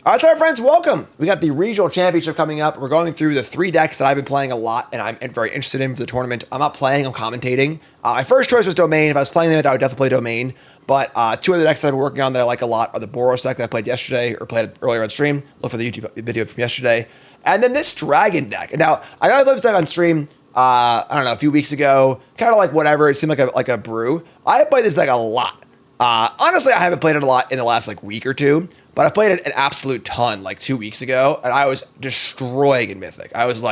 All right, so friends, welcome. We got the regional championship coming up. We're going through the 3 decks that I've been playing a lot and I'm very interested in for the tournament. I'm not playing, I'm commentating. My first choice was Domain. If I was playing them, I would definitely play Domain. But 2 other decks that I've been working on that I like a lot are the Boros deck that I played yesterday or played earlier on stream. Look for the YouTube video from yesterday. And then this Dragon deck. Now, I got this deck on stream, I don't know, a few weeks ago. Kind of like whatever. It seemed like a brew. I played this deck a lot. Honestly, I haven't played it a lot in the last week or two. But I played it an absolute ton 2 weeks ago, and I was destroying in Mythic. I was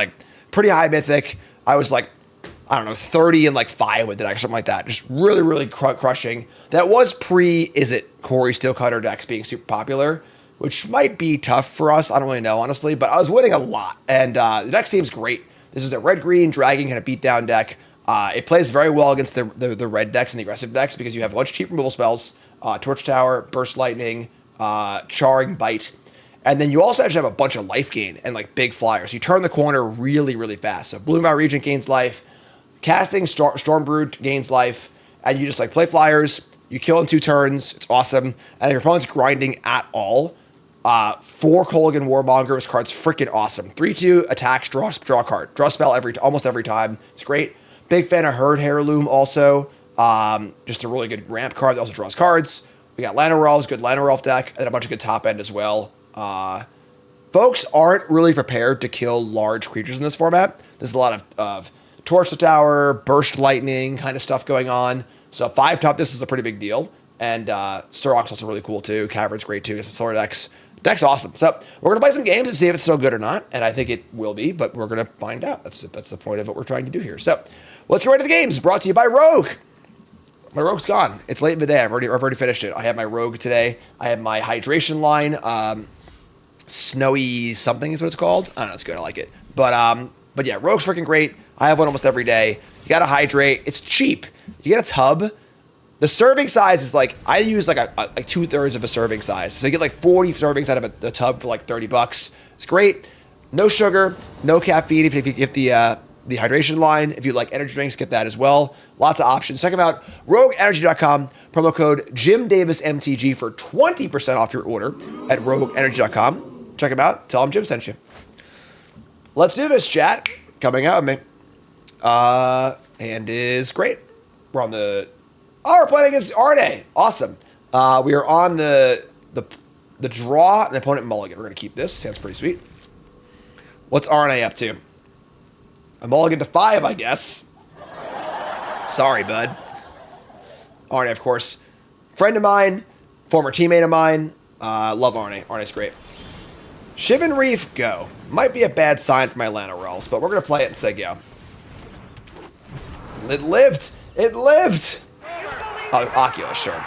pretty high Mythic. I was I don't know, 30 and 5 with it, or something like that. Just really, really crushing. That was Izzet Corey Steelcutter decks being super popular, which might be tough for us. I don't really know, honestly, but I was winning a lot, and the deck seems great. This is a red-green dragon kind of beatdown deck. It plays very well against the red decks and the aggressive decks because you have a bunch of cheap removal spells, Torch Tower, Burst Lightning, Charring Bite, and then you also have to have a bunch of life gain and big flyers. You turn the corner really, really fast. So Bloombound Regent gains life, casting Storm Brood gains life, and you just play flyers. You kill in 2 turns. It's awesome. And if your opponent's grinding at all, 4 Kolaghan Warmonger. This card's freaking awesome. 3/2 attacks, draw a card, draw a spell almost every time. It's great. Big fan of Herd Heirloom also. Just a really good ramp card that also draws cards. We got Llanowar Elves, good Llanowar Elf deck, and a bunch of good top end as well. Folks aren't really prepared to kill large creatures in this format. There's a lot of Torch the Tower, Burst Lightning kind of stuff going on. So 5 toughness is a pretty big deal. And Surrock's also really cool too. Cavern's great too. It's a solar decks. Deck's awesome. So we're going to play some games and see if it's still good or not. And I think it will be, but we're going to find out. That's the point of what we're trying to do here. So let's get right to the games. Brought to you by Rogue. My Rogue's gone. It's late in the day. I've already finished it. I have my Rogue today. I have my hydration line. Snowy something is what it's called. I don't know. It's good. I like it. But yeah, Rogue's freaking great. I have one almost every day. You got to hydrate. It's cheap. You get a tub. The serving size is I use like 2/3 of a serving size. So you get 40 servings out of a tub for $30. It's great. No sugar, no caffeine if you get the hydration line. If you like energy drinks, get that as well. Lots of options. Check them out. RogueEnergy.com. Promo code JimDavisMTG for 20% off your order at RogueEnergy.com. Check them out. Tell them Jim sent you. Let's do this, chat. Coming out with me. Hand is great. We're playing against Arne. Awesome. We are on the draw and opponent mulligan. We're going to keep this. Sounds pretty sweet. What's Arne up to? A mulligan to 5, I guess. Sorry, bud. Arne, of course. Friend of mine. Former teammate of mine. Love Arne. Arne's great. Shivan Reef, go. Might be a bad sign for my Llanowar Elves, but we're going to play it and say go. It lived. It lived. Oh, Oculus, sure.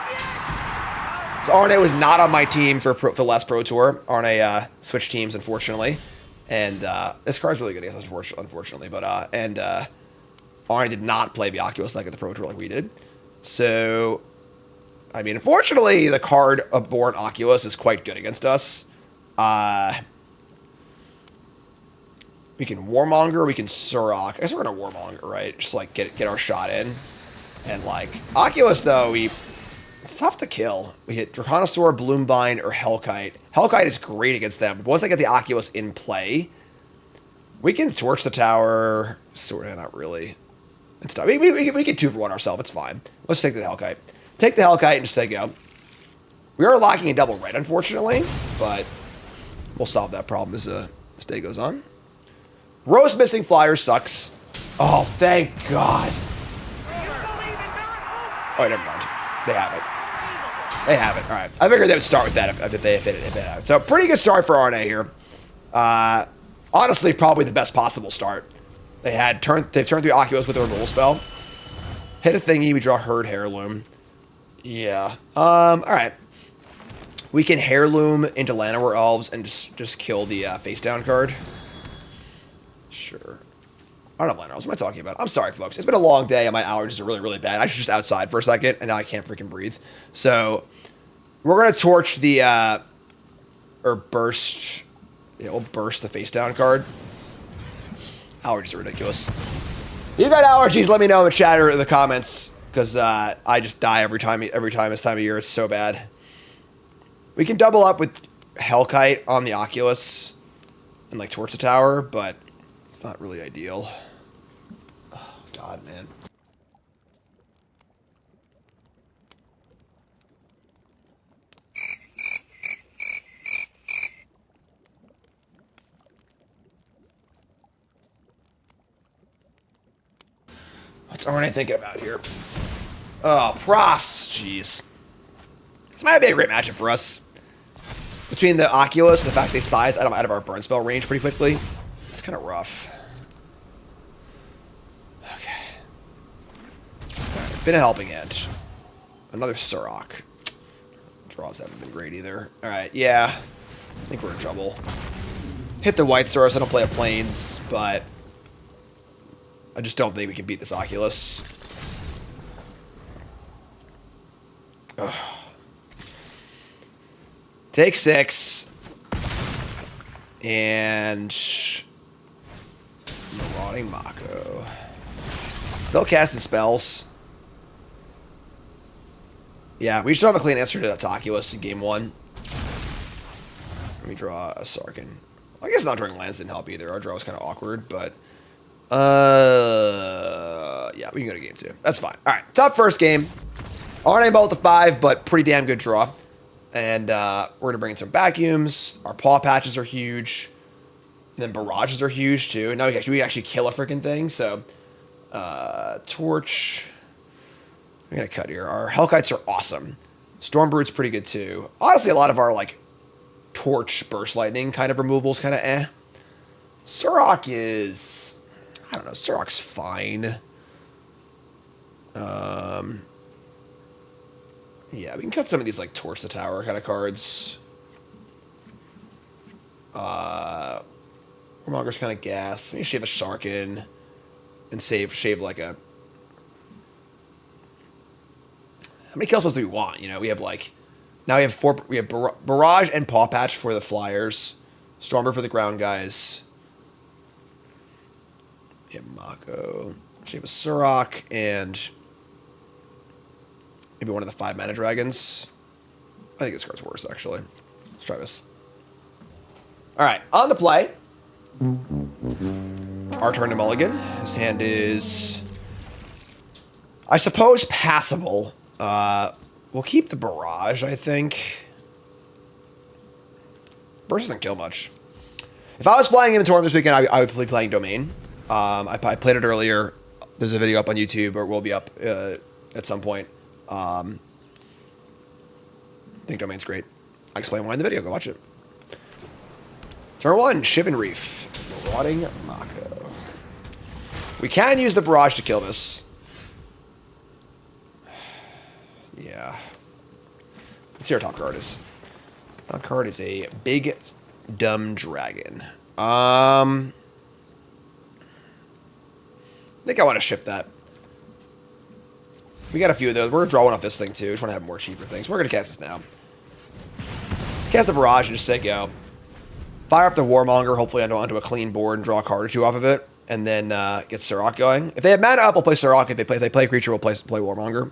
So Arne was not on my team for the last Pro Tour. Arne switched teams, unfortunately. And this card's really good against us, unfortunately. But Arne did not play the Oculus at the Pro Tour like we did. So, I mean, unfortunately, the card of Born Oculus is quite good against us. We can Warmonger, we can Surrock. I guess we're going to Warmonger, right? Just get our shot in. And Oculus, though, it's tough to kill. We hit Dragonstorm, Bloomvine, or Hellkite. Hellkite is great against them. But once they get the Oculus in play, we can Torch the Tower. Sort of, not really. It's tough. We can 2-for-1 ourselves. It's fine. Let's take the Hellkite. Take the Hellkite and just say go. We are locking a double red, unfortunately. But we'll solve that problem as this day goes on. Rose missing flyer sucks. Oh, thank God. Oh, never mind. They have it. They have it. All right. I figured they would start with that if they had it. So, pretty good start for Arne here. Honestly, probably the best possible start. They've turned through Oculus with a removal spell. Hit a thingy. We draw Herd Heirloom. Yeah. All right. We can Heirloom into Llanowar Elves and just kill the face down card. Sure. I don't know what am I talking about. I'm sorry, folks. It's been a long day and my allergies are really, really bad. I was just outside for a second and now I can't freaking breathe. So we're going to torch the, or burst. Yeah, we'll burst the face down card. Allergies are ridiculous. If you got allergies, let me know in the chat or in the comments because I just die every time this time of year. It's so bad. We can double up with Hellkite on the Oculus and like Torch the Tower, but it's not really ideal. Oh, God, man. What's Arne thinking about here? Oh, Profs. Jeez. This might be a great matchup for us. Between the Oculus and the fact they size out of our burn spell range pretty quickly, it's kind of rough. Okay. Alright, been a helping hand. Another Surok. Draws haven't been great either. Alright, yeah. I think we're in trouble. Hit the White Source. I don't play a Plains, but I just don't think we can beat this Oculus. Ugh. Take 6. And Marauding Mako. Still casting spells. Yeah, we still have a clean answer to that Oculus in game 1. Let me draw a Sarkin. I guess not drawing lands didn't help either. Our draw was kind of awkward, but yeah, we can go to game 2. That's fine. All right, tough first game. RNA ball with the 5, but pretty damn good draw. And we're going to bring in some vacuums. Our paw patches are huge. And then barrages are huge, too. And now we actually kill a freaking thing. So, Torch. I'm going to cut here. Our Hellkites are awesome. Stormbrood's pretty good, too. Honestly, a lot of our, like, Torch, Burst Lightning kind of removals kind of eh. Surok is... I don't know. Surok's fine. Yeah, we can cut some of these, like, Torch the Tower kind of cards. Warmonger's kind of gas. Let me shave a Sharkin and shave, like, a... How many kill spells do we want? You know, we have, like... Now we have 4... We have Barrage and Paw Patch for the Flyers. Stormer for the ground guys. We have Mako. Shave a Surok and... Maybe one of the 5 mana dragons. I think this card's worse, actually. Let's try this. Alright, on the play. Our turn to mulligan. His hand is... I suppose passable. We'll keep the barrage, I think. Burst doesn't kill much. If I was playing Inventorium this weekend, I would be playing Domain. I played it earlier. There's a video up on YouTube, or will be up at some point. I think Domain's great. I explain why in the video. Go watch it. Turn 1, Shivan Reef. Marauding Mako. We can use the barrage to kill this. Yeah. Let's see our top card is. Top card is a big, dumb dragon. I think I want to ship that. We got a few of those. We're going to draw one off this thing, too. Just want to have more cheaper things. We're going to cast this now. Cast the barrage and just say go. Fire up the Warmonger, hopefully onto a clean board and draw a card or 2 off of it. And then get Surok going. If they have mana up, we'll play Surok. If they play a creature, we'll play Warmonger.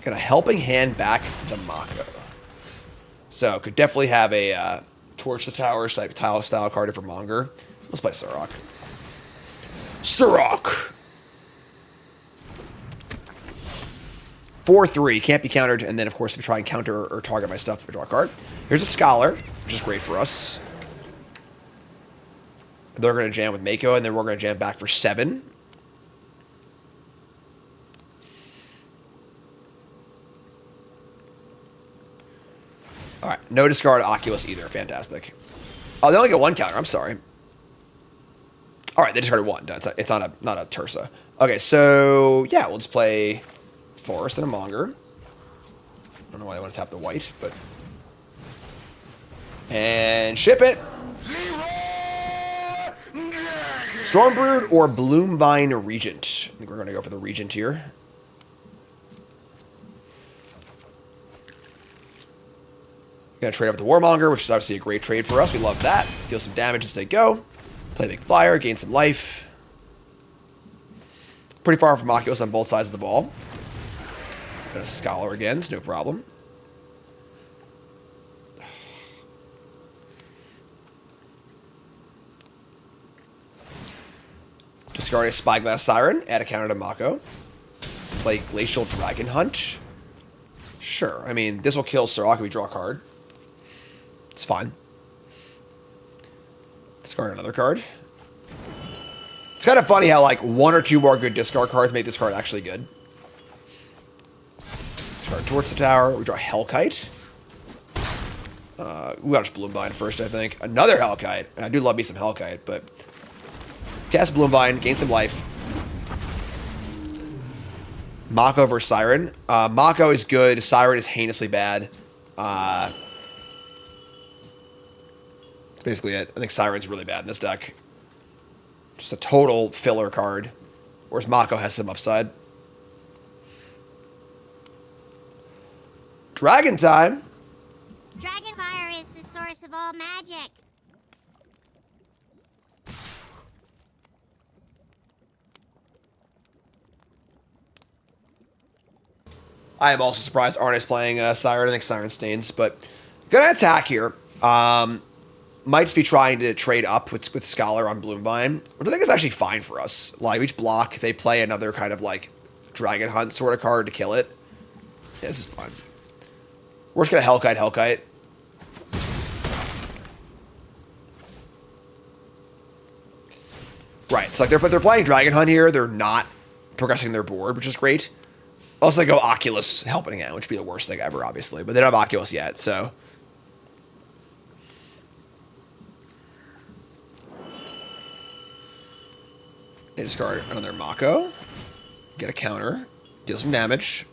Got a helping hand back to Mako. So, could definitely have a Torch the Tower type tile style card for Monger. Let's play Surok. Surok! 4-3, can't be countered, and then of course if we try and counter or target my stuff, we draw a card. Here's a Scholar, which is great for us. They're going to jam with Mako, and then we're going to jam back for 7. Alright, no discard Oculus either, fantastic. Oh, they only get 1 counter, I'm sorry. Alright, they discarded 1. It's not a Tursa. Okay, so yeah, we'll just play Forest and a Monger. I don't know why they want to tap the white, but... And ship it! Stormbrood or Bloomvine Regent. I think we're going to go for the Regent here. Going to trade over the Warmonger, which is obviously a great trade for us. We love that. Deal some damage as they go. Play a big flyer, gain some life. Pretty far from Oculus on both sides of the ball. Gonna Scholar again, it's no problem. Discard a Spyglass Siren, add a counter to Mako. Play Glacial Dragon Hunt. Sure, I mean, this will kill Sirach if we draw a card. It's fine. Discard another card. It's kind of funny how, like, one or two more good discard cards make this card actually good. Discard towards the tower. We draw Hellkite. We got to Bloomvine first, I think. Another Hellkite. And I do love me some Hellkite, but... Let's cast Bloomvine, gain some life. Mako versus Siren. Mako is good. Siren is heinously bad. That's basically it. I think Siren's really bad in this deck. Just a total filler card. Whereas Mako has some upside. Dragon time. Dragonfire is the source of all magic. I am also surprised Arne's playing Siren. I think Siren stains, but gonna attack here. Might just be trying to trade up with Scholar on Bloomvine, which I think is actually fine for us. Like, each block, they play another kind of, like, Dragon Hunt sort of card to kill it. Yeah, this is fine. We're just gonna Hellkite. Right, so like they're playing Dragon Hunt here. They're not progressing their board, which is great. Also, they go Oculus helping out, which would be the worst thing ever, obviously. But they don't have Oculus yet, so... They discard another Mako. Get a counter. Deal some damage.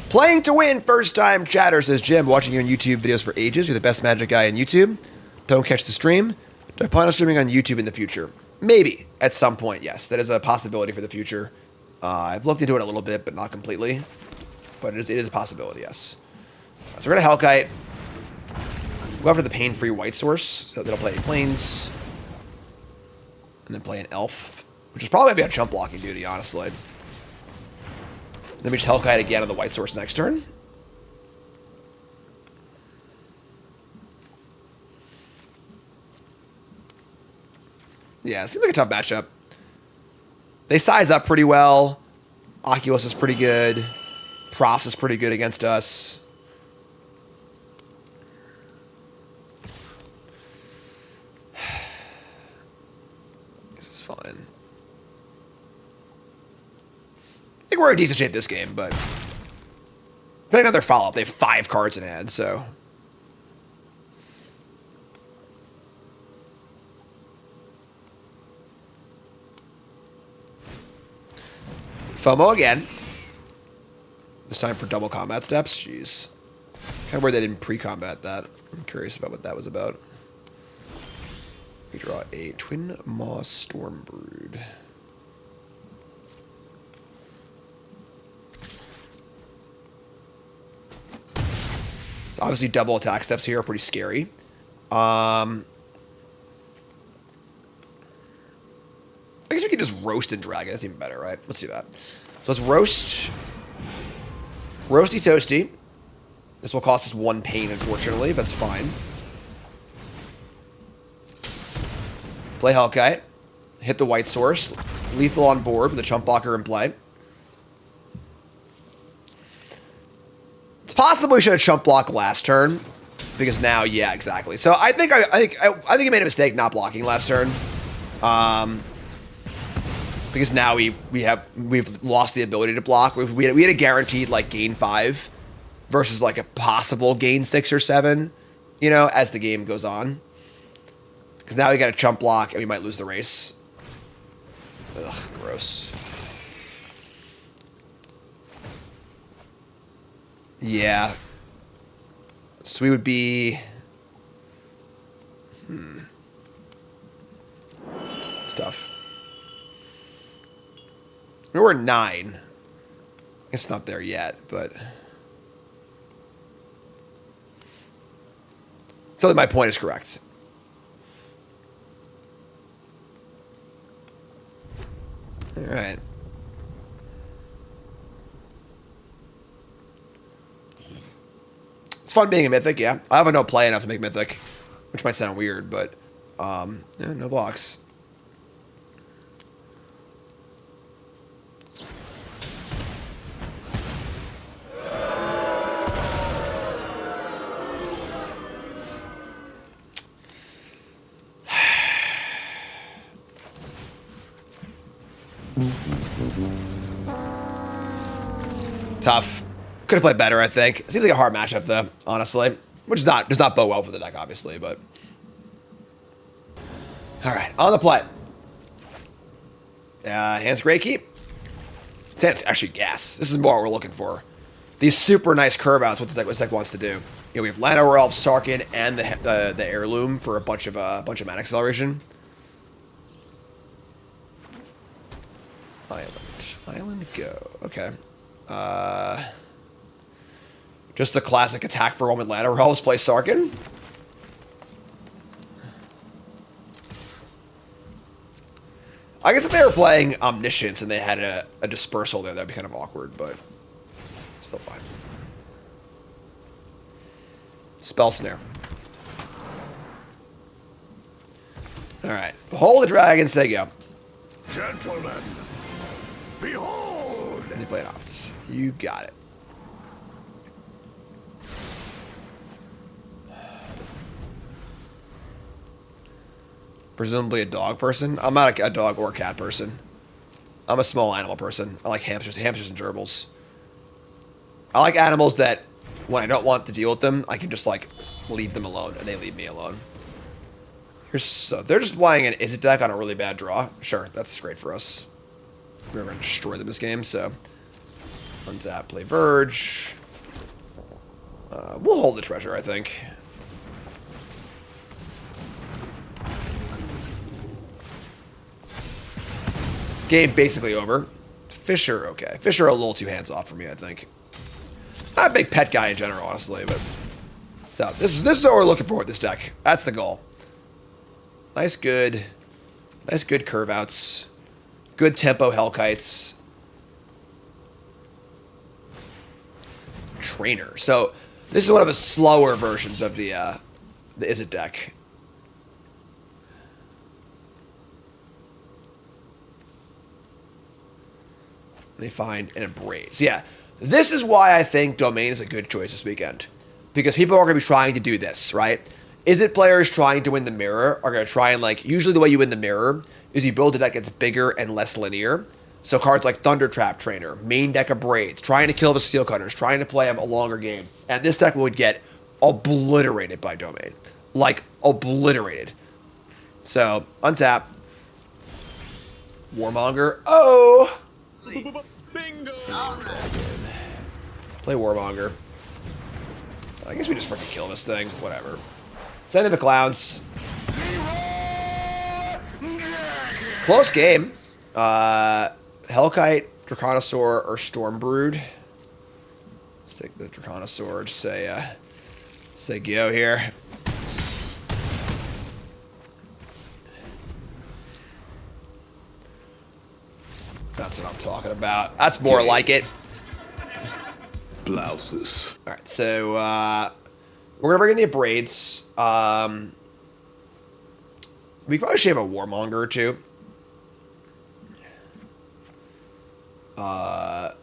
Playing to win, first time chatter, says Jim. Watching you on YouTube videos for ages. You're the best Magic guy on YouTube. Don't catch the stream. Do I plan on streaming on YouTube in the future? Maybe. At some point, yes. That is a possibility for the future. I've looked into it a little bit, but not completely. But it is a possibility, yes. So we're going to Hellkite. Go after the pain-free white source. So they'll play Plains. And then play an Elf. Which is probably going to be on chump blocking duty, honestly. Then we just Hellkite again on the white source next turn. Yeah, it seems like a tough matchup. They size up pretty well. Oculus is pretty good. Prowess is pretty good against us. This is fine. I think we're in decent shape this game, but... depending on their follow-up, they have 5 cards in hand, so... FOMO again. This time for double combat steps. Jeez. Kind of weird they didn't pre-combat that. I'm curious about what that was about. We draw a Twin Maw Stormbrood. So obviously double attack steps here are pretty scary. I guess we can just roast and dragon. That's even better, right? Let's do that. So let's roast. Roasty toasty. This will cost us 1 pain, unfortunately. That's fine. Play Hellkite. Hit the white source. Lethal on board with the chump blocker in play. It's possible we should have chump blocked last turn. Because now, yeah, exactly. So I think I made a mistake not blocking last turn. Because now we've lost the ability to block. We had a guaranteed like gain 5 versus like a possible gain 6 or 7, you know, as the game goes on. Because now we got a chump block and we might lose the race. Ugh, gross. Yeah. So we would be... Stuff. We're 9. It's not there yet, but... so my point is correct. Alright. It's fun being a mythic, yeah. I have a no play enough to make mythic, which might sound weird, but yeah, no blocks. Tough. Could have played better, I think. Seems like a hard matchup, though, honestly. Which does not bode well for the deck, obviously, but... Alright, on the play. Hands Great Keep. It's actually gas. This is more what we're looking for. These super nice curve outs, what this deck wants to do. You know, we have Land Over Elf, Sarkin, and the Heirloom for a bunch of mana acceleration. Island go. Okay. Just the classic attack for Roman Land Over Elves, play Sarkin. I guess if they were playing Omniscience and they had a Dispersal there, that'd be kind of awkward, but still fine. Spell Snare. Alright. Behold the Dragons, they go. Gentlemen, behold! And they play it out. You got it. Presumably a dog person. I'm not a dog or a cat person. I'm a small animal person. I like hamsters and gerbils. I like animals that, when I don't want to deal with them, I can just, like, leave them alone, and they leave me alone. So they're just playing an Izzet deck on a really bad draw. Sure, that's great for us. We're going to destroy them this game, so... Untap, play Verge. We'll hold the treasure, I think. Game basically over. Fisher, okay. Fisher a little too hands-off for me, I think. I'm a big pet guy in general, honestly, but... So, this is what we're looking for with this deck. That's the goal. Nice good curve outs. Good tempo Hellkites. Trainer. So, this is one of the slower versions of the Izzet deck. They find an Embrace. Yeah, this is why I think Domain is a good choice this weekend. Because people are going to be trying to do this, right? Izzet players trying to win the mirror are going to try and, like, usually the way you win the mirror is you build a deck that's bigger and less linear. So cards like Thunder Trap Trainer, main deck of Braids, trying to kill the Steel Cutters, trying to play a longer game. And this deck would get obliterated by Domain. Like, obliterated. So, untap. Warmonger. Oh! Bingo! Play Warmonger. I guess we just freaking kill this thing. Whatever. Send in the clowns. Close game. Hellkite, Dragonstorm, or Storm Brood. Let's take the Dragonstorm. Just say go here. That's what I'm talking about. That's more like it. Blouses. Alright, so we're gonna bring in the Braids. We probably should have a Warmonger or two. And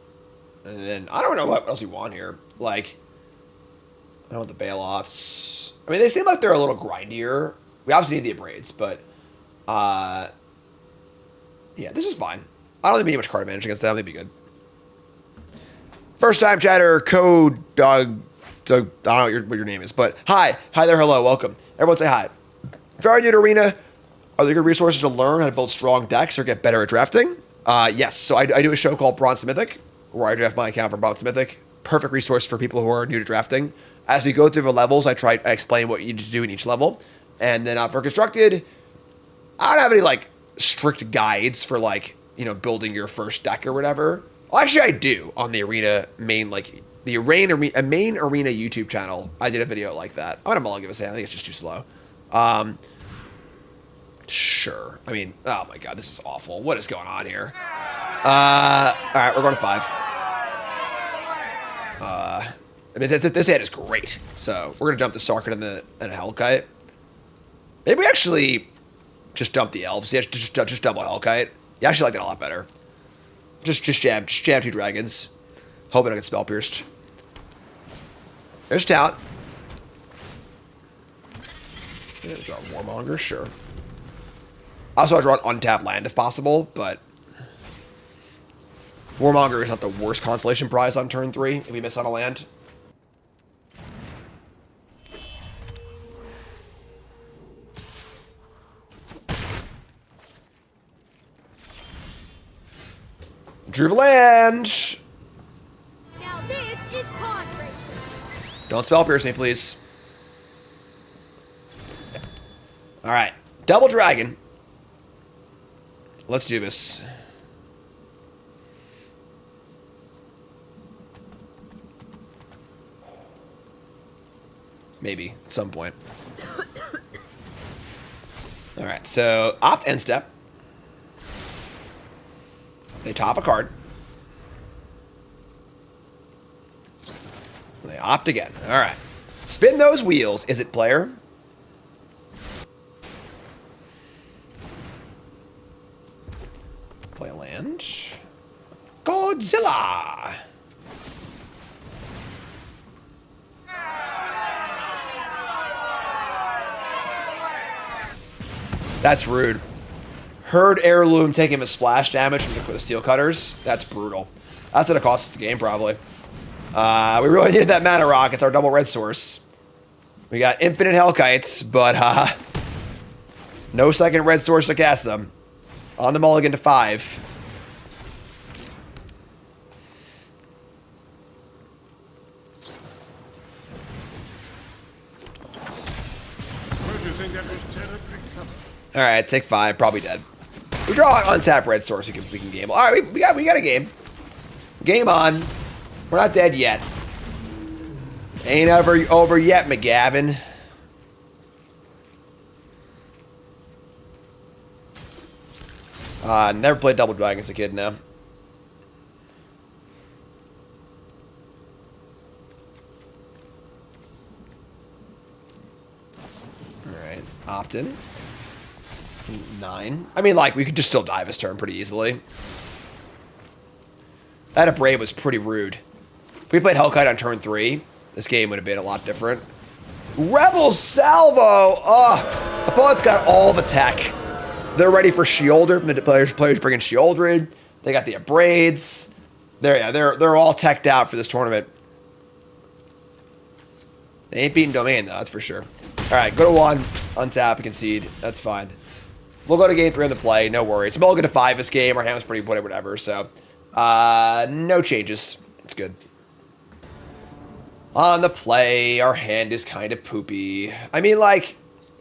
then I don't know what else we want here. Like, I don't want the Bailoffs. I mean, they seem like they're a little grindier. We obviously need the Braids, but yeah, this is fine. I don't think we need much card advantage against them. They'd be good. First time chatter, code Doug. I don't know what your name is, but hi there, hello, welcome. Everyone say hi. If you're new to Arena, are there good resources to learn how to build strong decks or get better at drafting? Yes, so I do a show called Bronze Mythic, where I draft my account for Bronze Mythic. Perfect resource for people who are new to drafting. As we go through the levels, I explain what you need to do in each level. And then for Constructed, I don't have any, like, strict guides for, like, you know, building your first deck or whatever. Well, actually, I do on the Arena main, like, the main Arena YouTube channel. I did a video like that. I'm gonna give a say. I think it's just too slow. Sure. I mean, oh my god, this is awful. What is going on here? All right, we're going to 5. I mean, this hand is great. So we're gonna dump the Sarkin and a Hellkite. Maybe we actually just dump the elves. Yeah, just double Hellkite. Yeah, I actually like that a lot better. Just jam 2 dragons. Hoping I get spell pierced. There's talent. Yeah, draw Warmonger, sure. Also, I draw an untapped land if possible, but Warmonger is not the worst constellation prize on turn 3 if we miss on a land. Drew land. Now this is pod racing. Don't spell pierce me, please. All right, double dragon. Let's do this. Maybe at some point. All right, so opt end step. They top a card. They opt again. All right. Spin those wheels. Is it player? Play a land. Godzilla. That's rude. Herd Heirloom taking a splash damage from the Steel Cutters. That's brutal. That's gonna cost us the game, probably. We really needed that mana rock. It's our double red source. We got infinite Hellkites, but no second red source to cast them. On the mulligan to 5. All right, take 5. Probably dead. We draw an untapped red source. We can game. All right, we got a game. Game on. We're not dead yet. Ain't over yet, McGavin. Never played Double Dragon as a kid now. Alright, opt-in. 9. I mean, like, we could just still die this turn pretty easily. That Brave was pretty rude. If we played Hellkite on turn 3, this game would have been a lot different. Rebel Salvo! Ugh. Opponent's got all the tech. They're ready for Sheoldred from the players bringing Sheoldred. They got the Abrades. They're all teched out for this tournament. They ain't beating Domain, though, that's for sure. Alright, go to 1, untap, concede. That's fine. We'll go to game 3 on the play, no worries. I'm all good to 5 this game. Our hand was pretty whatever, so. No changes. It's good. On the play, our hand is kind of poopy. I mean, like,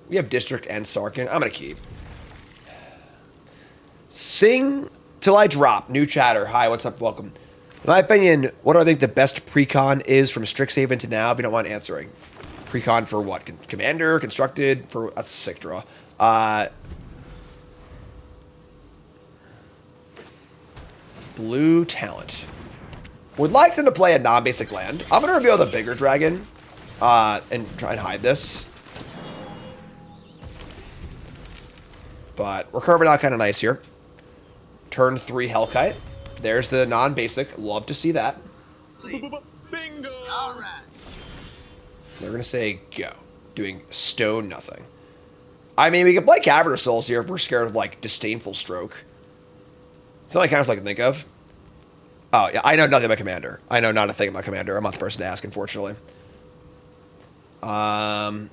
we have District and Sarkin. I'm going to keep. Sing till I drop. New chatter. Hi, what's up? Welcome. In my opinion, what do I think the best precon is from Strixhaven to now, if you don't mind answering? Precon for what? Commander? Constructed? For that's a sick draw. Blue talent. Would like them to play a non-basic land. I'm going to reveal the bigger dragon and try and hide this. But we're carving out kind of nice here. Turn 3 Hellkite. There's the non-basic. Love to see that. Bingo! All right. They're going to say go. Doing stone nothing. I mean, we can play Cavern of Souls here if we're scared of, like, Disdainful Stroke. It's the only kind of I can think of. Oh, yeah, I know nothing about Commander. I know not a thing about Commander. I'm not the person to ask, unfortunately. But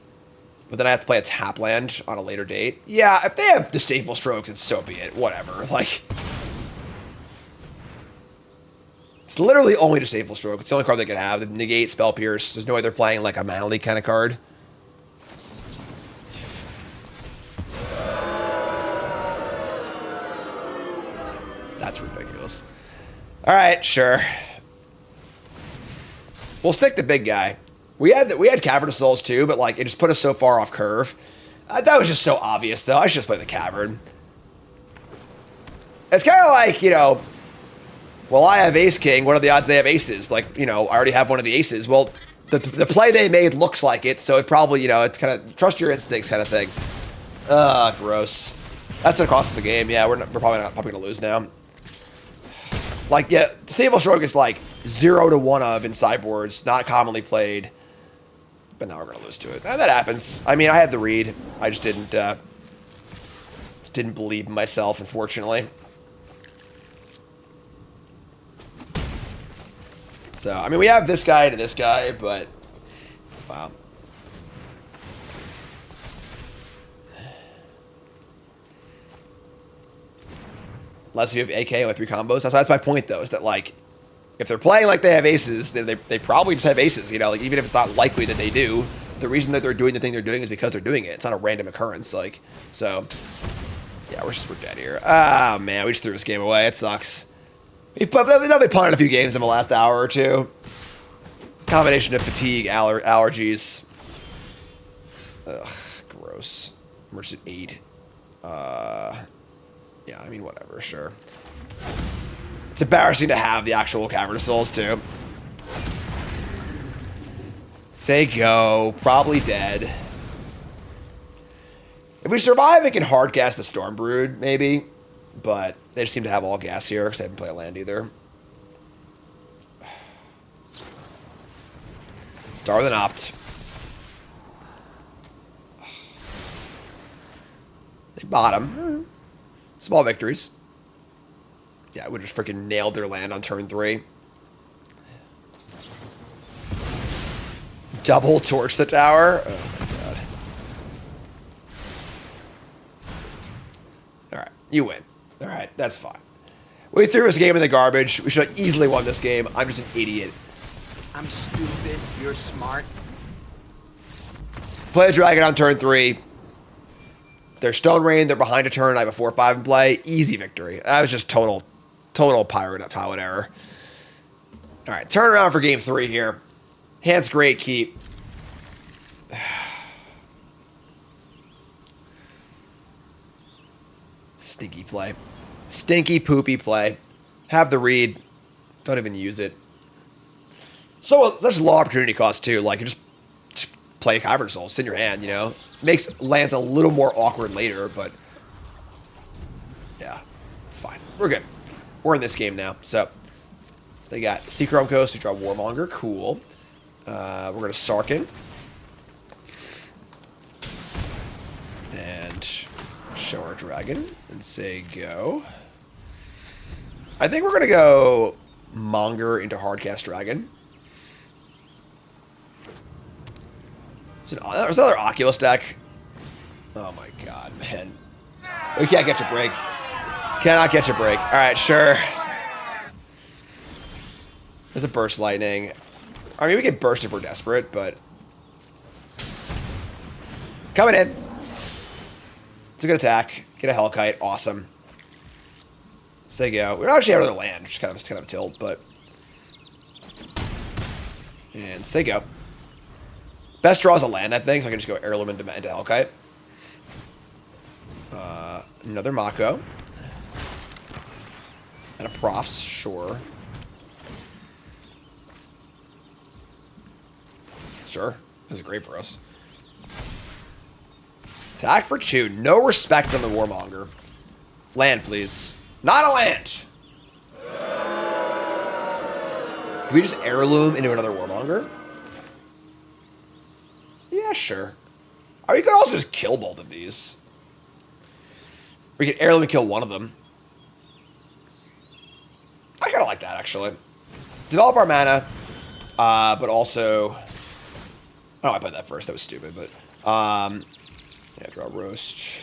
then I have to play a tap land on a later date. Yeah, if they have Disdainful Strokes, then so be it. Whatever. Like, it's literally only Disdainful Stroke. It's the only card they could have. The negate, Spell Pierce. There's no way they're playing like a Mana Leak kind of card. That's ridiculous. All right, sure. We'll stick the big guy. We had Cavern of Souls too, but like it just put us so far off curve. That was just so obvious, though. I should just play the Cavern. It's kind of like, you know, well, I have Ace King. What are the odds they have aces? Like, you know, I already have one of the aces. Well, the play they made looks like it, so it probably, you know, it's kind of trust your instincts kind of thing. Gross. That's the cost of the game. Yeah, we're probably gonna lose now. Like, yeah, Stable Stroke is like 0 to 1 of in sideboards, not commonly played. But now we're gonna lose to it. And that happens. I mean, I had the read. I just didn't believe in myself, unfortunately. So, I mean, we have this guy to this guy, but wow. Unless you have AK with 3 combos. That's my point, though, is that, like, if they're playing like they have aces, then they probably just have aces, you know? Like, even if it's not likely that they do, the reason that they're doing the thing they're doing is because they're doing it. It's not a random occurrence, like, so. Yeah, we're dead here. Ah, man, we just threw this game away. It sucks. We've punted a few games in the last hour or two. Combination of fatigue, allergies. Ugh, gross. We're just at 8. Yeah, I mean, whatever, sure. It's embarrassing to have the actual Cavern of Souls, too. Say go. Probably dead. If we survive, it can hardcast the Storm Brood, maybe. But they just seem to have all gas here, because they haven't played a land either. Darwin opt. They bottom. Small victories. Yeah, I would have just freaking nailed their land on turn 3. Double torch the tower. Oh my god. Alright, you win. Alright, that's fine. We threw this game in the garbage. We should have easily won this game. I'm just an idiot. I'm stupid. You're smart. Play a dragon on turn 3. They're Stone Rain. They're behind a turn. I have a 4/5 in play. Easy victory. That was just total pirate error. All right, turn around for game 3 here. Hand's great. Keep. Stinky play. Stinky poopy play. Have the read. Don't even use it. So that's low opportunity cost too. Like, you just play a Cavern Soul. It's in your hand, you know. Makes lands a little more awkward later, but yeah, it's fine. We're good. We're in this game now. So they got Seachrome Coast. We draw Warmonger. Cool. We're going to Sarkin. And show our dragon and say go. I think we're going to go Monger into Hardcast Dragon. There's another Oculus deck. Oh my god, man. We can't catch a break. Cannot catch a break. Alright, sure. There's a Burst Lightning. I mean, we can burst if we're desperate, but... Coming in. It's a good attack. Get a Hellkite. Awesome. Say go. We don't actually have another land, which is kind of a tilt, but... And say go. Best draw is a land, I think, so I can just go Heirloom into Hellkite. Another Mako. And a Profs, sure. Sure. This is great for us. Attack for 2. No respect on the Warmonger. Land, please. Not a land! Do we just Heirloom into another Warmonger? Yeah, sure. Or you could also just kill both of these. Or you could Heirloom and kill one of them. I kind of like that, actually. Develop our mana, but also... Oh, I played that first. That was stupid, but... yeah, draw Roast.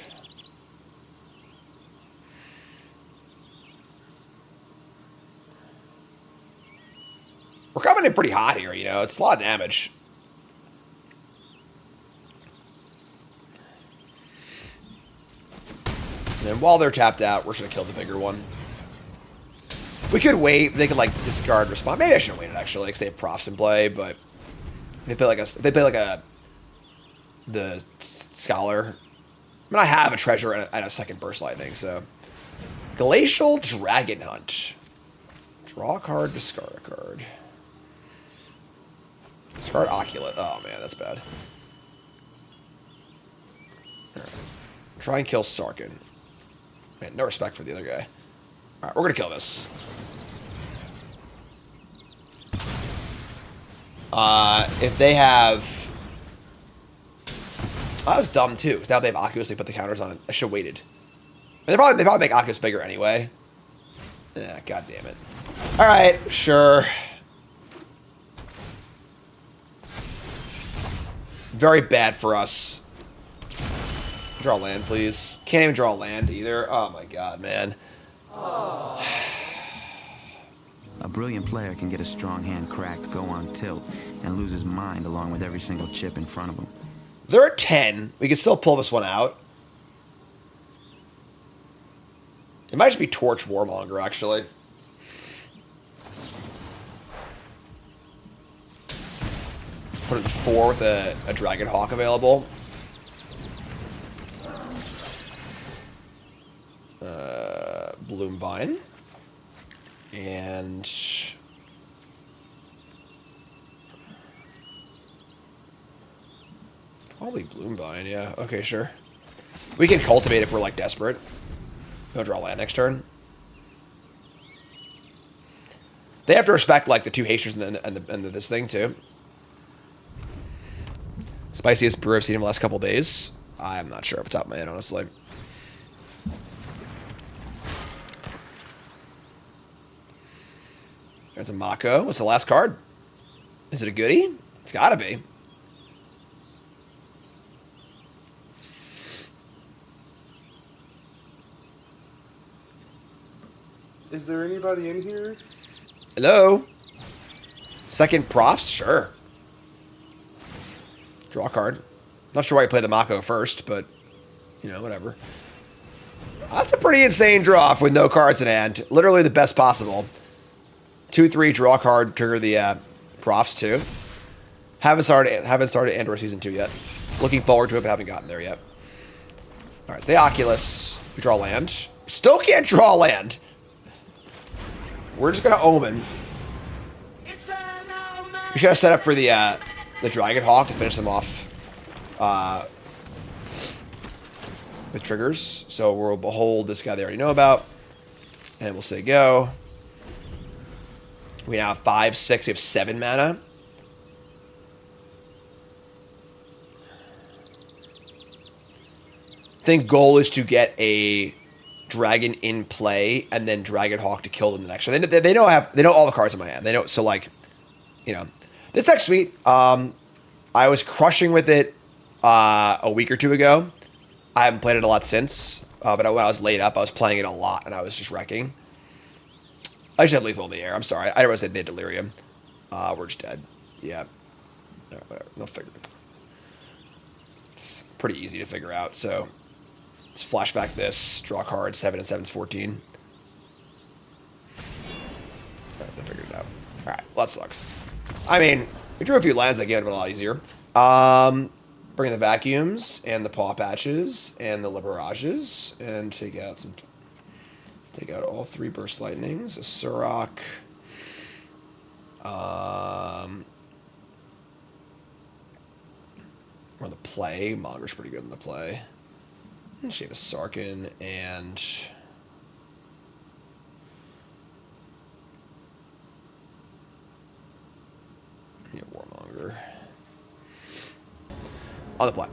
We're coming in pretty hot here, you know? It's a lot of damage. And then while they're tapped out, we're just gonna kill the bigger one. We could wait. They could like discard respond. Maybe I should have waited actually, because they have profs in play. But they play like the scholar. I mean, I have a treasure and a second burst lightning. So Glacial Dragon Hunt. Draw a card, discard a card. Discard Oculus. Oh, man, that's bad. Right. Try and kill Sarkin. Man, no respect for the other guy. Alright, we're gonna kill this. If they have... Oh, that was dumb, too. Because now they have Oculus, they put the counters on it. I should have waited. They probably make Oculus bigger anyway. Yeah, god damn it. Alright, sure. Very bad for us. Draw land, please. Can't even draw land either. Oh my god, man. A brilliant player can get a strong hand cracked, go on tilt, and lose his mind along with every single chip in front of him. They're at 10. We can still pull this one out. It might just be Torch Warmonger, actually. Put it in 4 with a Dragon Hawk available. Bloomvine. And... Probably Bloomvine, yeah. Okay, sure. We can cultivate if we're, like, desperate. Go draw land next turn. They have to respect, like, the 2 Hasters and this thing, too. Spiciest brew I've seen in the last couple days. I'm not sure off the top of my head, honestly. There's a Mako. What's the last card? Is it a goodie? It's gotta be. Is there anybody in here? Hello? Second Profs? Sure. Draw a card. Not sure why you played the Mako first, but, you know, whatever. That's a pretty insane draw with no cards in hand. Literally the best possible. 2-3, draw a card, trigger the Profs too. Haven't started Andor Season 2 yet. Looking forward to it, but haven't gotten there yet. Alright, so the Oculus. We draw land. Still can't draw land. We're just gonna Omen. We should have set up for the Dragon Hawk to finish them off with triggers. So we'll behold this guy they already know about. And we'll say go. We now have 5, 6, we have 7 mana. I think goal is to get a dragon in play and then Dragon Hawk to kill them the next turn. They know all the cards in my hand. They know, so like, you know, this deck's sweet. I was crushing with it a week or 2 ago. I haven't played it a lot since, but when I was laid up, I was playing it a lot and I was just wrecking. I should have lethal in the air. I'm sorry. I didn't realize they had delirium. We're just dead. Yeah. No, whatever. They'll figure it. It's pretty easy to figure out. So let's flashback this. Draw a card. 7 and 7 is 14. Alright, they figured it out. Alright, well, that sucks. I mean, we drew a few lands that gave it a lot easier. Bring in the vacuums and the paw patches and the liberages and take out some. Take out all 3 burst lightnings. A Surok. We're on the play. Monger's pretty good in the play. Shape of Sarkin and yeah, Warmonger. On the play.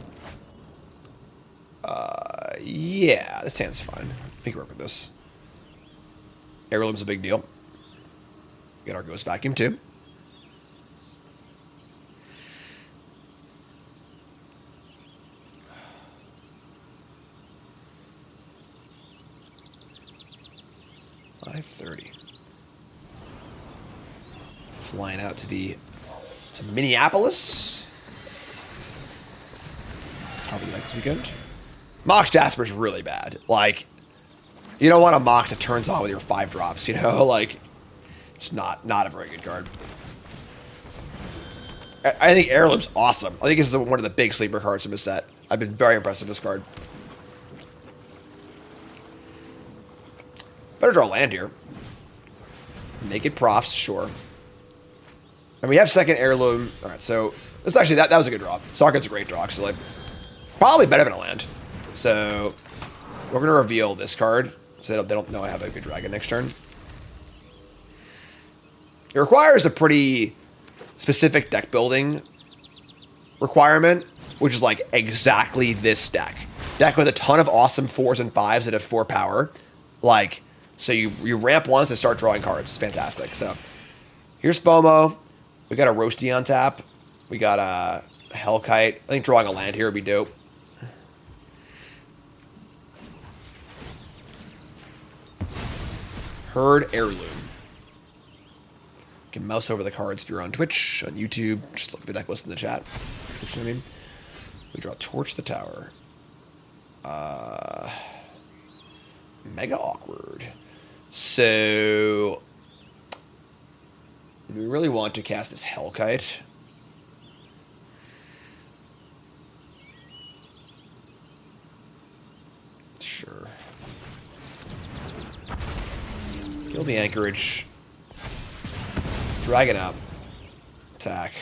Yeah, this hand's fine. We can work with this. Heirloom's a big deal. Get our Ghost Vacuum too. $530. Flying out to Minneapolis. How would you like this weekend? Mox Jasper's really bad. Like, you don't want a Mox that turns on with your 5 drops, you know? Like, it's not a very good card. I think Heirloom's awesome. I think this is one of the big sleeper cards from the set. I've been very impressed with this card. Better draw land here. Naked Profs, sure. And we have second heirloom. All right, so this actually that was a good draw. Sarkin's a great draw, actually. Probably better than a land. So we're gonna reveal this card, so they don't know I have a good dragon next turn. It requires a pretty specific deck building requirement, which is like exactly this deck. Deck with a ton of awesome 4s and 5s that have 4 power. Like, so you ramp once and start drawing cards. It's fantastic. So here's FOMO. We got a Roasty on tap. We got a Hellkite. I think drawing a land here would be dope. Herd Heirloom. You can mouse over the cards if you're on Twitch, on YouTube. Just look at the deck list in the chat. You know what I mean? We draw Torch the Tower. Mega awkward. So we really want to cast this Hellkite. Sure. Kill the anchorage. Drag it up. Attack.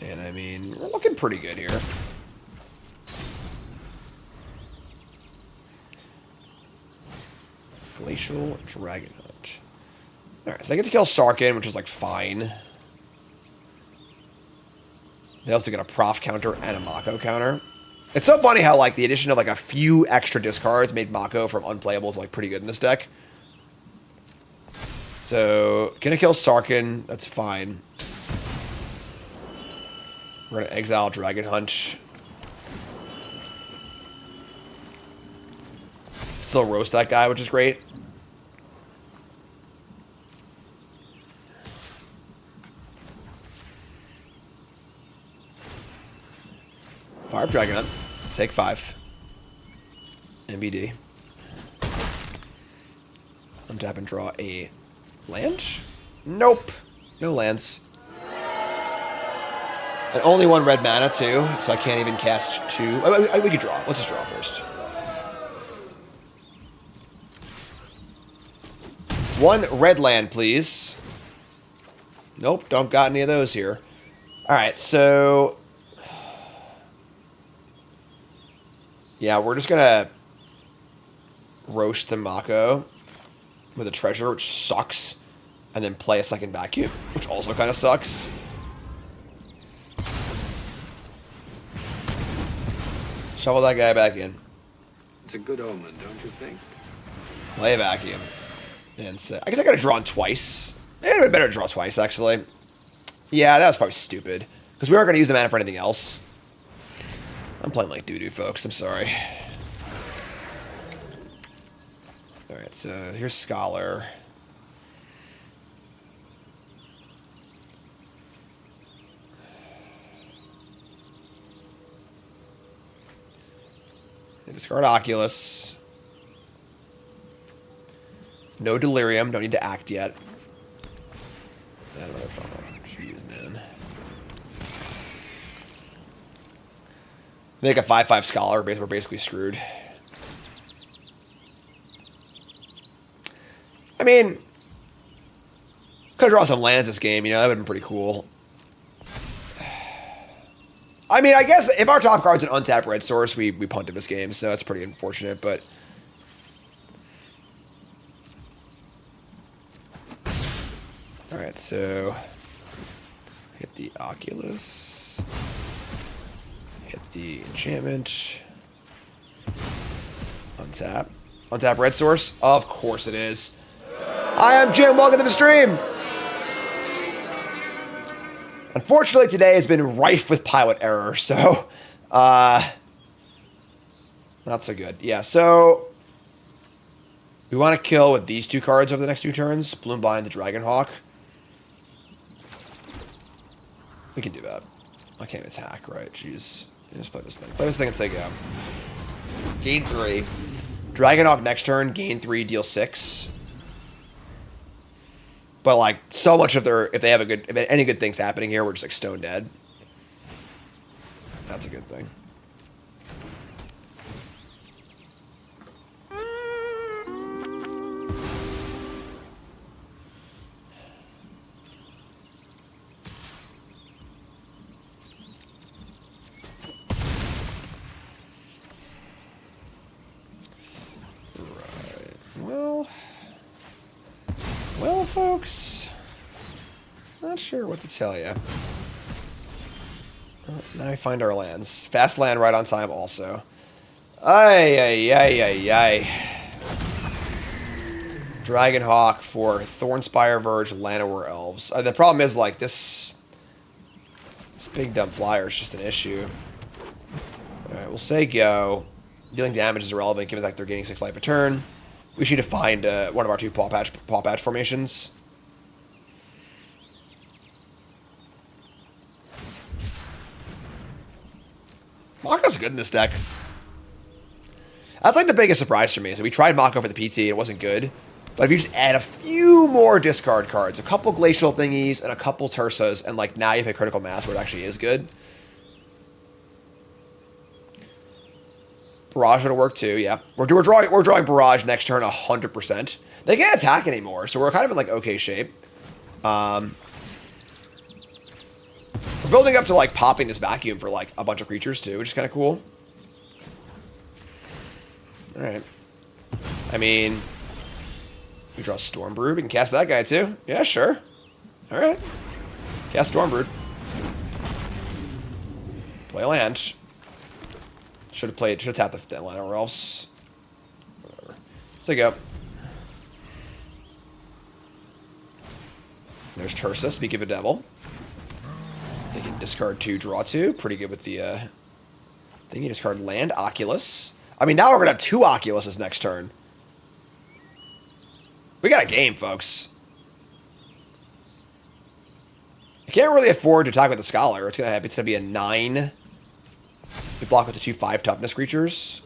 And I mean, we're looking pretty good here. Glacial Dragon Hunt. Alright, so I get to kill Sarkin, which is like fine. They also get a Prof counter and a Mako counter. It's so funny how like the addition of like a few extra discards made Mako from unplayables like pretty good in this deck. So, gonna kill Sarkin, that's fine. We're gonna exile Dragon Hunt. Still roast that guy, which is great. Fire Dragon Hunt. Take 5. MBD. Untap and draw a land? Nope. No lands. And only 1 red mana, too, so I can't even cast 2. We could draw. Let's just draw first. 1 red land, please. Nope, don't got any of those here. Alright, so yeah, we're just gonna roast the Mako with a treasure, which sucks, and then play a second vacuum, which also kind of sucks. Shovel that guy back in. It's a good omen, don't you think? Play a vacuum. And so, I guess I gotta draw twice. It'd be better to draw twice, actually. Yeah, that was probably stupid. Because we weren't gonna use the mana for anything else. I'm playing like doo-doo, folks. I'm sorry. Alright, so here's Scholar. They discard Oculus. No Delirium. Don't need to act yet. Another funnel. Jeez, man. Make a 5/5 Scholar. We're basically screwed. I mean, could draw some lands this game. You know, that would have been pretty cool. I mean, I guess if our top card's an untapped red source, we punted this game, so that's pretty unfortunate, but alright, so hit the Oculus, hit the enchantment, untap. Untap red source? Of course it is. Hi, I'm Jim, welcome to the stream! Unfortunately, today has been rife with pilot error, so, not so good. Yeah, so, we want to kill with these 2 cards over the next 2 turns. Bloombind the Dragonhawk. We can do that. I can't attack, right? Jeez. Just play this thing. Play this thing and say go. Gain 3. Dragonhawk next turn, gain 3, deal 6. But like so much of their, if any good things happening here, we're just like stone dead. That's a good thing. Well, folks, not sure what to tell you. Well, now we find our lands. Fast land right on time also. Ay, ay, ay, ay, ay. Dragonhawk for Thornspire Verge, Llanowar Elves. The problem is, like, this big dumb flyer is just an issue. Alright, we'll say go. Dealing damage is irrelevant, given that they're gaining 6 life a turn. We should find one of our 2 paw patch formations. Mako's good in this deck. That's like the biggest surprise for me, is that we tried Mako for the PT and it wasn't good. But if you just add a few more discard cards, a couple Glacial thingies and a couple Tursas, and like now you have a critical mass where it actually is good. Barrage would work too, yeah. We're drawing Barrage next turn 100%. They can't attack anymore, so we're kind of in like okay shape. We're building up to like popping this vacuum for like a bunch of creatures too, which is kind of cool. Alright. I mean, we draw Stormbrood. We can cast that guy too. Yeah, sure. Alright. Cast Stormbrood. Play a land. Should have tapped the land or else. Whatever. Let's go. There's Tursa, Speak of a Devil. They can discard 2, draw 2. Pretty good with the they can discard land, Oculus. I mean, now we're gonna have 2 Oculuses next turn. We got a game, folks. I can't really afford to attack with the Scholar. It's gonna be a 9. We block with the 2 5 toughness creatures.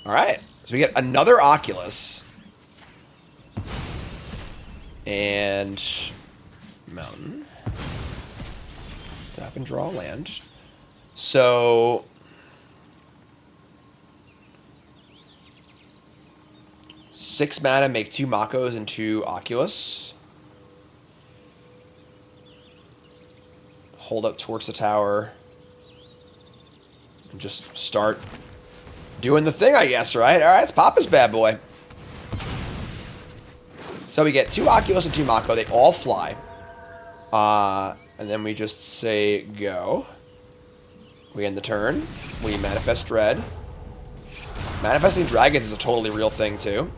Alright. So we get another Oculus. And Mountain. Tap and draw land. So 6 mana, make 2 Makos and 2 Oculus. Hold up towards the tower. And just start doing the thing, I guess, right? Alright, let's pop this bad boy. So we get 2 Oculus and 2 Mako. They all fly. And then we just say go. We end the turn. We manifest Dread. Manifesting dragons is a totally real thing, too.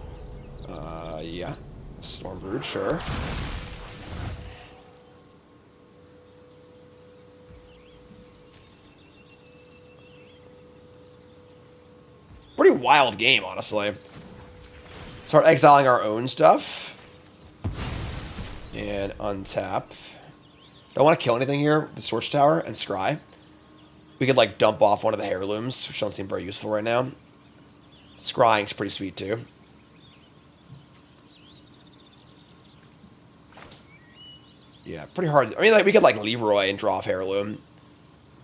Yeah. Stormbrood, sure. Pretty wild game, honestly. Start exiling our own stuff. And untap. Don't want to kill anything here. The Torch Tower and Scry. We could, like, dump off one of the heirlooms, which don't seem very useful right now. Scrying's pretty sweet, too. Yeah, pretty hard. I mean, like, we could, like, Leroy and draw off heirloom.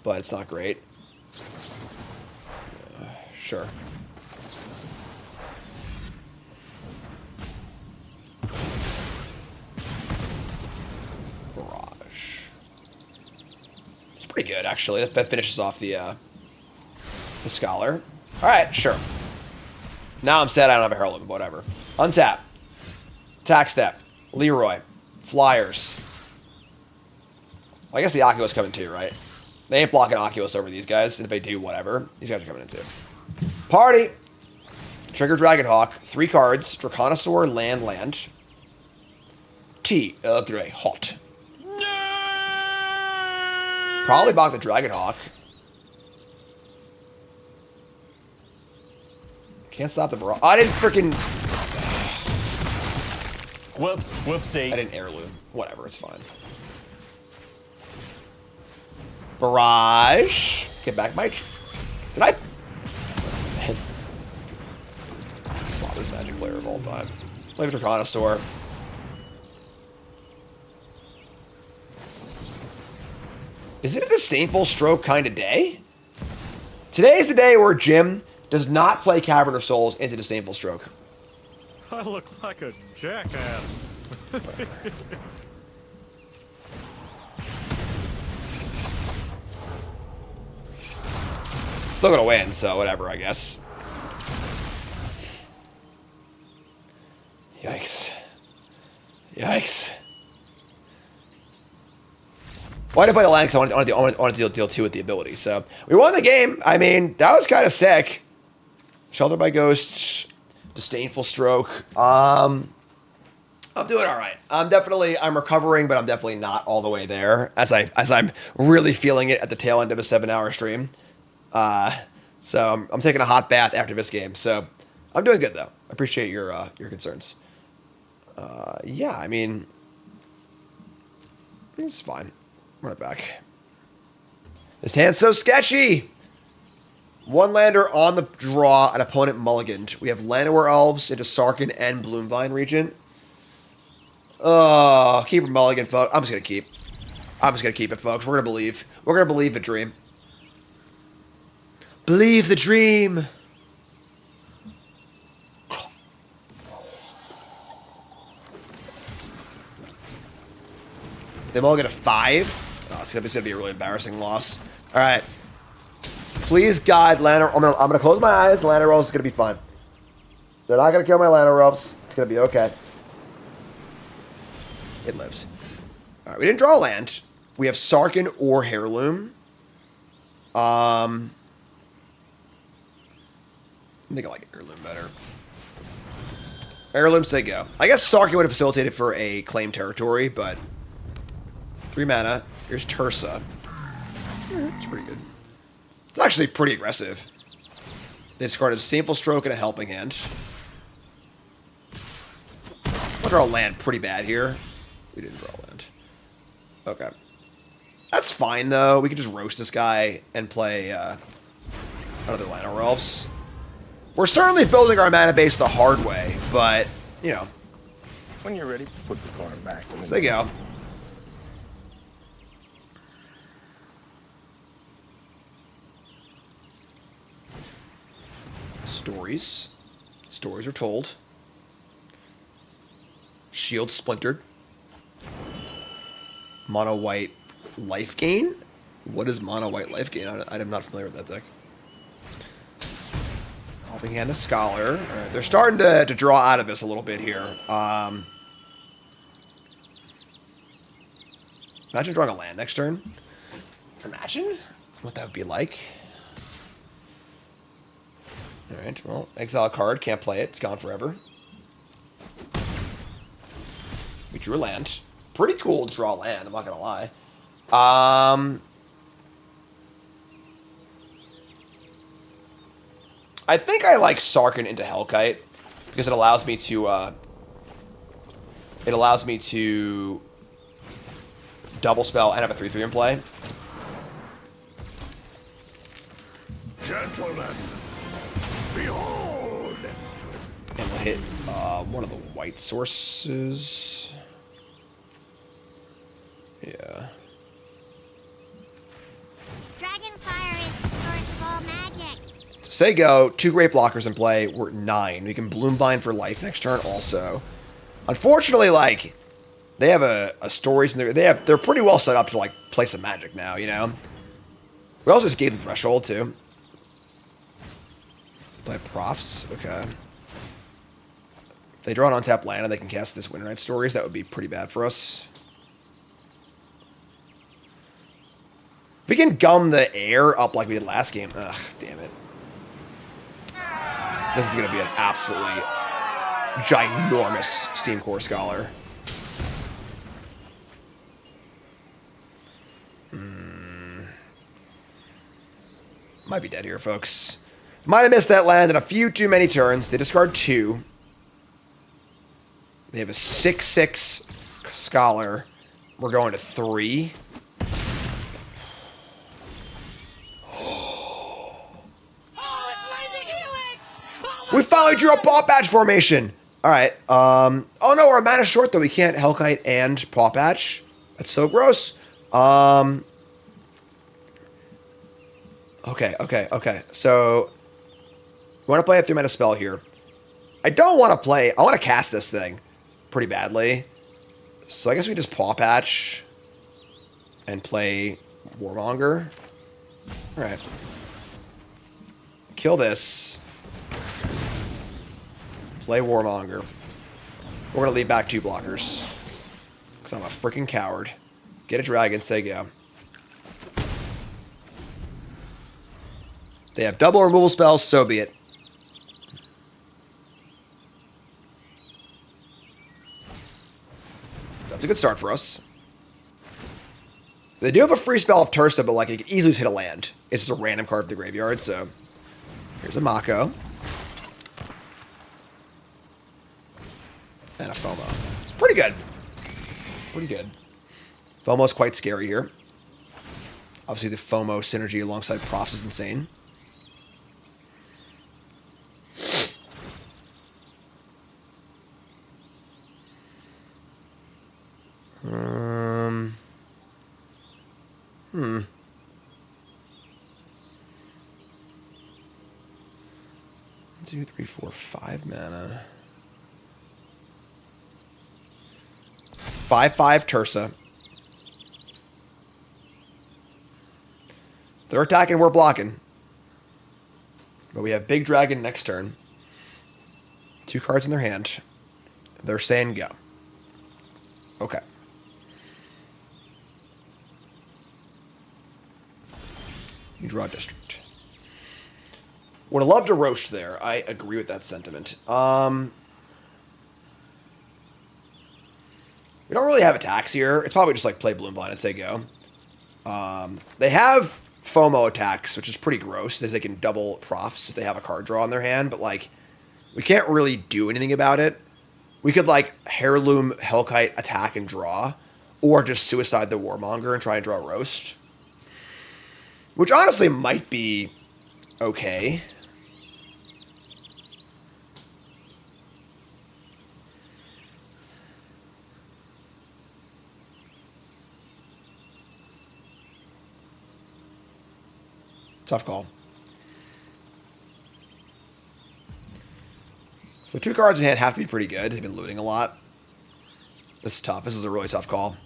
But it's not great. Sure. Pretty good, actually. That finishes off the Scholar. Alright, sure. Now I'm sad I don't have a Herald, whatever. Untap. Attack step. Leroy. Flyers. I guess the Oculus coming too, right? They ain't blocking Oculus over these guys. And if they do, whatever. These guys are coming in too. Party! Trigger Dragonhawk. 3 cards. Draconosaur, land. T. Earl Grey. Hot. Probably block the Dragonhawk. Can't stop the barrage. I didn't freaking. Whoops, whoopsie. I didn't heirloom. Whatever, it's fine. Barrage. Get back my. Did I? Slaughter's magic player of all time. Play with Draconosaur. Is it a disdainful stroke kind of day? Today is the day where Jim does not play Cavern of Souls into disdainful stroke. I look like a jackass. Still gonna win, so whatever, I guess. Yikes. Yikes. Why did I play the land? Because I wanted to deal 2 with the ability. So we won the game. I mean, that was kind of sick. Shelter by Ghosts, Disdainful Stroke. I'm doing all right. I'm recovering, but I'm definitely not all the way there as I'm really feeling it at the tail end of a 7-hour stream. So I'm taking a hot bath after this game. So I'm doing good though. I appreciate your concerns. Yeah, I mean, it's fine. Run it back. This hand's so sketchy. 1 lander on the draw, an opponent mulliganed. We have Llanowar Elves into Sarkhan and Bloomvine Regent. Oh, keep her mulligan, folks. I'm just gonna keep it, folks. We're gonna believe. We're gonna believe the dream. Believe the dream. They mulligan a 5. Oh, it's gonna be a really embarrassing loss. All right. Please, God, Llanowar. I'm gonna close my eyes. Llanowar Elves is gonna be fine. They're not gonna kill my Llanowar Elves. It's gonna be okay. It lives. All right, we didn't draw a land. We have Sarkhan or Heirloom. I think I like Heirloom better. Heirloom, say go. I guess Sarkhan would have facilitated for a claim territory, but 3 mana. Here's Tursa. It's pretty good. It's actually pretty aggressive. They discarded a Disdainful Stroke and a Helping Hand. I'll draw a land pretty bad here. We didn't draw a land. Okay. That's fine, though. We could just roast this guy and play another Llanowar Elves. We're certainly building our mana base the hard way, but, you know. When you're ready, put the card back. So there you go. Stories. Stories are told. Shield splintered. Mono white life gain? What is mono white life gain? I'm not familiar with that deck. Helping Hand of Scholar. Alright, they're starting to draw out of this a little bit here. Imagine drawing a land next turn. Imagine what that would be like. Alright, well, exile a card, can't play it, it's gone forever. We drew a land. Pretty cool to draw a land, I'm not gonna lie. I think I like Sarkhan into Hellkite because it allows me to double spell and have a 3/3 in play. Gentlemen, behold! And we'll hit one of the white sources. Yeah. Dragonfire is the source of all magic. So say go, 2 great blockers in play. We're at 9. We can Bloomvine for life next turn also. Unfortunately, like, they have a stories in there. They're pretty well set up to like play some magic now, you know? We also just gave them Threshold too. Play Profs, okay. If they draw an untapped land and they can cast this Winter Night Stories, that would be pretty bad for us. If we can gum the air up like we did last game, ugh, damn it. This is going to be an absolutely ginormous Steam Core Scholar. Might be dead here, folks. Might have missed that land in a few too many turns. They discard 2. They have a 6/6 Scholar. We're going to 3. We finally drew a Paw Patch formation. All right. Oh no, we're a mana short though. We can't Hellkite and Paw Patch. That's so gross. Okay. So, we want to play a 3-mana spell here. I don't want to play. I want to cast this thing pretty badly. So I guess we just Paw Patch and play Warmonger. All right. Kill this. Play Warmonger. We're going to leave back 2 blockers. Because I'm a freaking coward. Get a dragon, say go. They have double removal spells, so be it. That's a good start for us. They do have a free spell of Tursa, but like it could easily hit a land. It's just a random card from the graveyard, so here's a Mako. And a FOMO. It's pretty good. Pretty good. FOMO's quite scary here. Obviously the FOMO synergy alongside Profs is insane. One, 2, 3, 4, 5 mana. 5/5 Tursa. They're attacking, we're blocking. But we have Big Dragon next turn. 2 cards in their hand. They're saying go. Okay. You draw a district. Would have loved to roast there. I agree with that sentiment. We don't really have attacks here. It's probably just like play Bloomblind and say go. They have FOMO attacks, which is pretty gross, because they can double profs if they have a card draw in their hand, but like we can't really do anything about it. We could like Heirloom Hellkite attack and draw, or just suicide the Warmonger and try and draw a roast. Which honestly might be okay. Tough call. So 2 cards in hand have to be pretty good. They've been looting a lot. This is tough. This is a really tough call.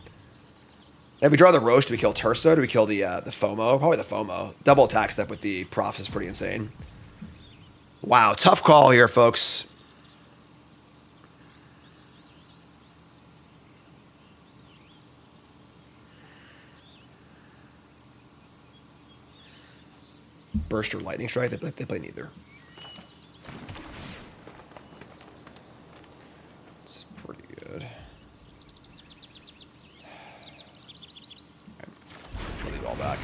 If we draw the roast, do we kill Turso? Do we kill the FOMO? Probably the FOMO. Double attack step with the profs is pretty insane. Wow, tough call here, folks. Burst or Lightning Strike? They play neither. It's pretty good. Leave all back.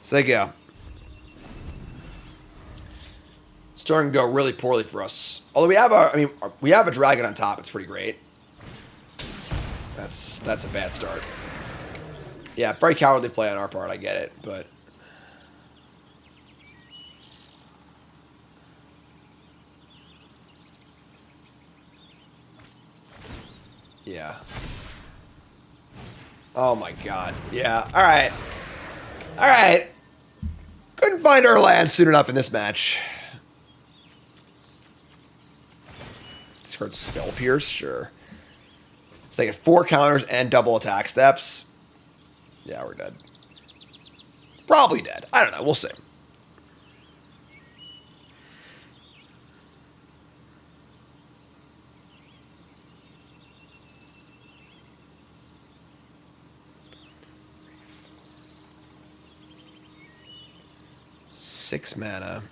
So there you go. Starting to go really poorly for us. Although we have a dragon on top. It's pretty great. That's a bad start. Yeah, very cowardly play on our part. I get it, but yeah. Oh my god. Yeah. All right. All right. Couldn't find our land soon enough in this match. This card's Spell Pierce, sure. So they get 4 counters and double attack steps. Yeah, we're dead. Probably dead. I don't know. We'll see. Six mana.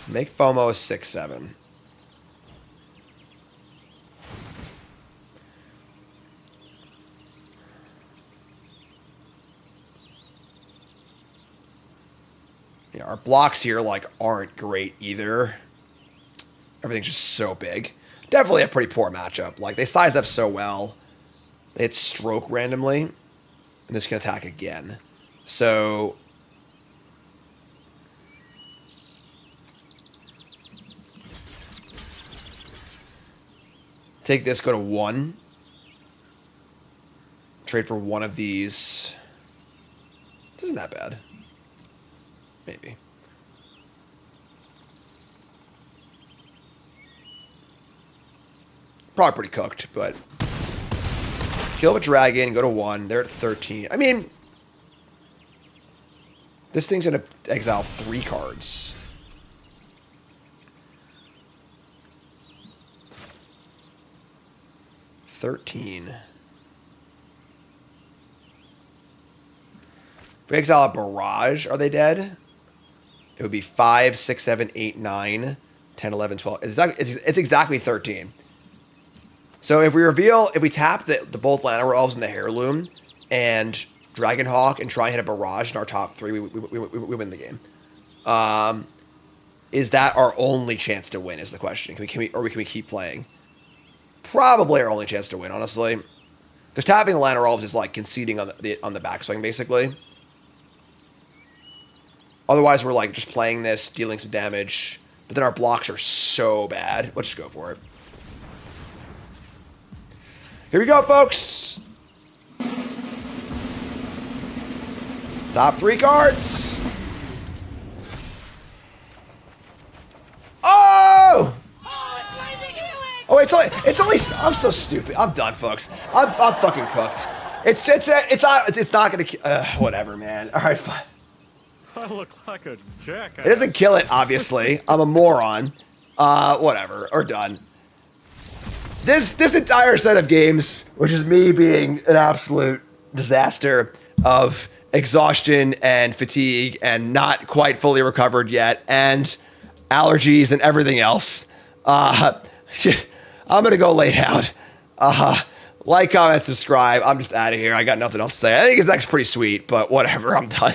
Make FOMO 6/7. Yeah, our blocks here like aren't great either. Everything's just so big. Definitely a pretty poor matchup. Like they size up so well. They hit stroke randomly, and this can attack again. So take this, go to 1. Trade for one of these. This isn't that bad. Maybe. Probably pretty cooked, but kill a dragon, go to 1. They're at 13. I mean, this thing's going to exile 3 cards. $13. If we exile a barrage, are they dead? It would be 5, 6, 7, 8, 9, 10, 11, 12. It's exactly 13. So if we tap the both Llanowar Elves and the Heirloom and Dragonhawk and try and hit a barrage in our top 3, we win the game. Is that our only chance to win is the question. Can we keep playing? Probably our only chance to win, honestly. Because tapping the Llanowar Elves is like conceding on the backswing, basically. Otherwise, we're like just playing this, dealing some damage, but then our blocks are so bad. Let's just go for it. Here we go, folks. Top 3 cards. Oh! Oh, it's only. I'm so stupid. I'm done, folks. I'm fucking cooked. It's not gonna. Whatever, man. All right, fine. I look like a jackass. It doesn't kill it, obviously. I'm a moron. Whatever. Or done. This entire set of games, which is me being an absolute disaster of exhaustion and fatigue and not quite fully recovered yet, and allergies and everything else. I'm gonna go lay down. Like, comment, subscribe. I'm just out of here. I got nothing else to say. I think his deck's pretty sweet, but whatever. I'm done.